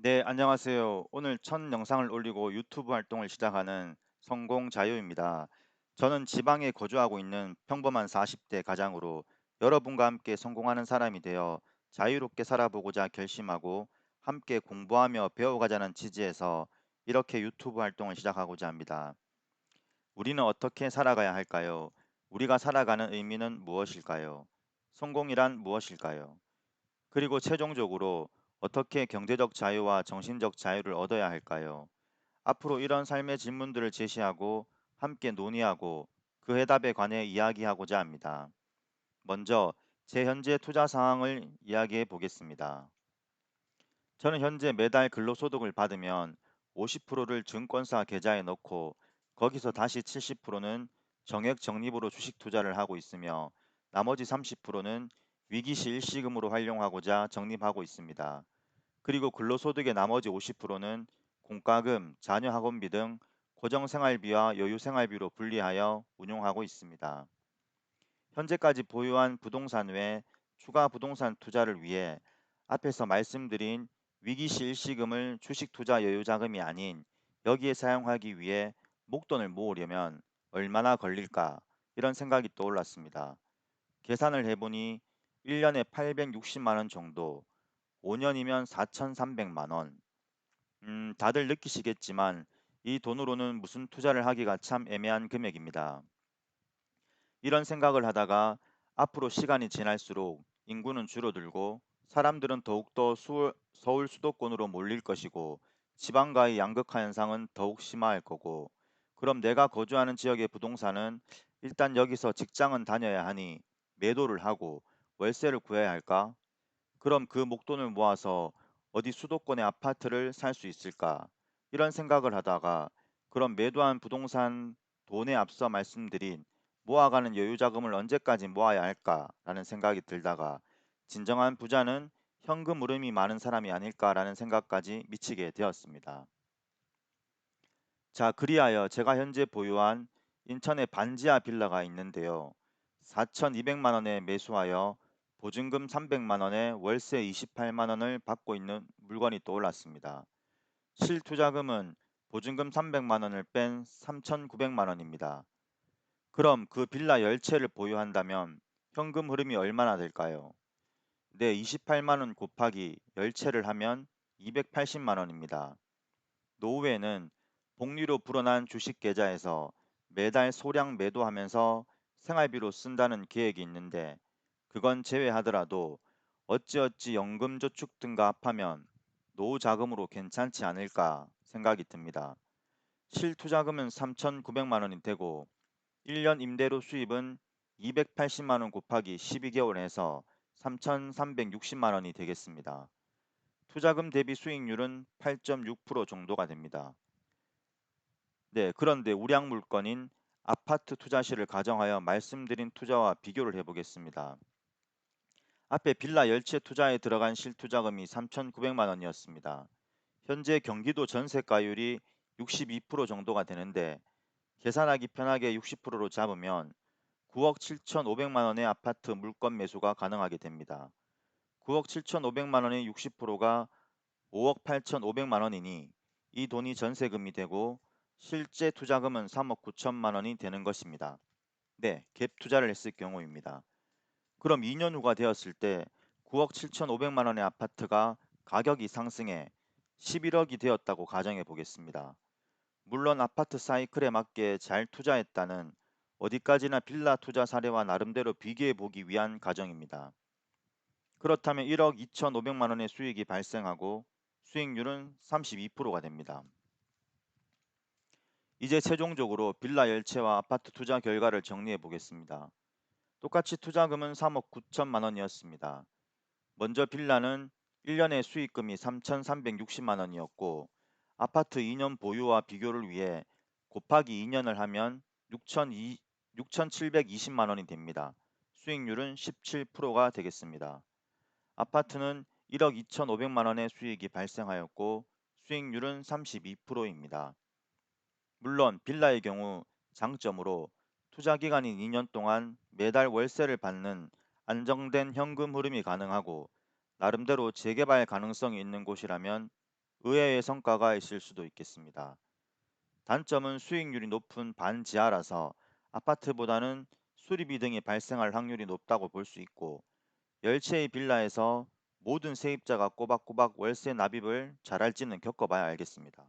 네, 안녕하세요. 오늘 첫 영상을 올리고 유튜브 활동을 시작하는 성공자유입니다. 저는 지방에 거주하고 있는 평범한 40대 가장으로 여러분과 함께 성공하는 사람이 되어 자유롭게 살아보고자 결심하고 함께 공부하며 배워가자는 취지에서 이렇게 유튜브 활동을 시작하고자 합니다. 우리는 어떻게 살아가야 할까요? 우리가 살아가는 의미는 무엇일까요? 성공이란 무엇일까요? 그리고 최종적으로 어떻게 경제적 자유와 정신적 자유를 얻어야 할까요? 앞으로 이런 삶의 질문들을 제시하고 함께 논의하고 그 해답에 관해 이야기하고자 합니다. 먼저 제 현재 투자 상황을 이야기해 보겠습니다. 저는 현재 매달 근로소득을 받으면 50%를 증권사 계좌에 넣고 거기서 다시 70%는 정액 적립으로 주식 투자를 하고 있으며 나머지 30%는 위기시 일시금으로 활용하고자 적립하고 있습니다. 그리고 근로소득의 나머지 50%는 공과금, 자녀 학원비 등 고정생활비와 여유생활비로 분리하여 운용하고 있습니다. 현재까지 보유한 부동산 외 추가 부동산 투자를 위해 앞에서 말씀드린 위기시 일시금을 주식 투자 여유 자금이 아닌 여기에 사용하기 위해 목돈을 모으려면 얼마나 걸릴까 이런 생각이 떠올랐습니다. 계산을 해보니 1년에 860만 원 정도, 5년이면 4,300만 원. 다들 느끼시겠지만 이 돈으로는 무슨 투자를 하기가 참 애매한 금액입니다. 이런 생각을 하다가 앞으로 시간이 지날수록 인구는 줄어들고 사람들은 더욱더 서울 수도권으로 몰릴 것이고 지방과의 양극화 현상은 더욱 심화할 거고 그럼 내가 거주하는 지역의 부동산은 일단 여기서 직장은 다녀야 하니 매도를 하고 월세를 구해야 할까? 그럼 그 목돈을 모아서 어디 수도권의 아파트를 살 수 있을까? 이런 생각을 하다가 그럼 매도한 부동산 돈에 앞서 말씀드린 모아가는 여유 자금을 언제까지 모아야 할까라는 생각이 들다가 진정한 부자는 현금 흐름이 많은 사람이 아닐까라는 생각까지 미치게 되었습니다. 자, 그리하여 제가 현재 보유한 인천의 반지하 빌라가 있는데요. 4,200만 원에 매수하여 보증금 300만 원에 월세 28만 원을 받고 있는 물건이 떠올랐습니다. 실투자금은 보증금 300만 원을 뺀 3,900만 원입니다. 그럼 그 빌라 10채를 보유한다면 현금 흐름이 얼마나 될까요? 네, 28만 원 곱하기 10채를 하면 280만 원입니다. 노후에는 복리로 불어난 주식 계좌에서 매달 소량 매도하면서 생활비로 쓴다는 계획이 있는데 그건 제외하더라도 어찌어찌 연금저축 등과 합하면 노후 자금으로 괜찮지 않을까 생각이 듭니다. 실투자금은 3,900만 원이 되고 1년 임대료 수입은 280만 원 곱하기 12개월 해서 3,360만 원이 되겠습니다. 투자금 대비 수익률은 8.6% 정도가 됩니다. 네, 그런데 우량 물건인 아파트 투자시를 가정하여 말씀드린 투자와 비교를 해보겠습니다. 앞에 빌라 10채 투자에 들어간 실투자금이 3,900만 원이었습니다. 현재 경기도 전세가율이 62% 정도가 되는데 계산하기 편하게 60%로 잡으면 9억 7,500만 원의 아파트 물건 매수가 가능하게 됩니다. 9억 7,500만 원의 60%가 5억 8,500만 원이니 이 돈이 전세금이 되고 실제 투자금은 3억 9천만 원이 되는 것입니다. 네, 갭 투자를 했을 경우입니다. 그럼 2년 후가 되었을 때 9억 7,500만 원의 아파트가 가격이 상승해 11억이 되었다고 가정해 보겠습니다. 물론 아파트 사이클에 맞게 잘 투자했다는 어디까지나 빌라 투자 사례와 나름대로 비교해 보기 위한 가정입니다. 그렇다면 1억 2,500만 원의 수익이 발생하고 수익률은 32%가 됩니다. 이제 최종적으로 빌라 10채와 아파트 투자 결과를 정리해 보겠습니다. 똑같이 투자금은 3억 9천만 원이었습니다. 먼저 빌라는 1년의 수익금이 3,360만 원이었고 아파트 2년 보유와 비교를 위해 곱하기 2년을 하면 6,720만 원이 됩니다. 수익률은 17%가 되겠습니다. 아파트는 1억 2,500만 원의 수익이 발생하였고 수익률은 32%입니다. 물론 빌라의 경우 장점으로 투자 기간인 2년 동안 매달 월세를 받는 안정된 현금 흐름이 가능하고 나름대로 재개발 가능성이 있는 곳이라면 의외의 성과가 있을 수도 있겠습니다. 단점은 수익률이 높은 반지하라서 아파트보다는 수리비 등이 발생할 확률이 높다고 볼 수 있고, 열채의 빌라에서 모든 세입자가 꼬박꼬박 월세 납입을 잘할지는 겪어봐야 알겠습니다.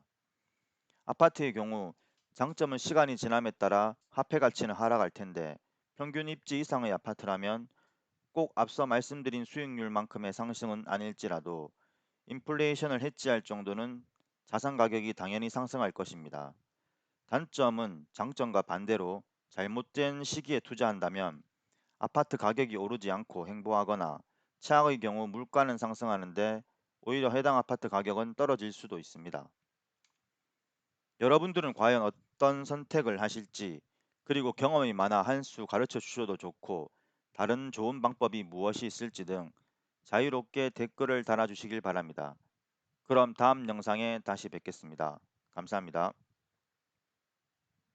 아파트의 경우 장점은 시간이 지남에 따라 화폐 가치는 하락할 텐데, 평균 입지 이상의 아파트라면 꼭 앞서 말씀드린 수익률만큼의 상승은 아닐지라도 인플레이션을 해지할 정도는 자산 가격이 당연히 상승할 것입니다. 단점은 장점과 반대로 잘못된 시기에 투자한다면 아파트 가격이 오르지 않고 행보하거나, 최악의 경우 물가는 상승하는데 오히려 해당 아파트 가격은 떨어질 수도 있습니다. 여러분들은 과연 어떤 선택을 하실지, 그리고 경험이 많아 한 수 가르쳐 주셔도 좋고 다른 좋은 방법이 무엇이 있을지 등 자유롭게 댓글을 달아주시길 바랍니다. 그럼 다음 영상에 다시 뵙겠습니다. 감사합니다.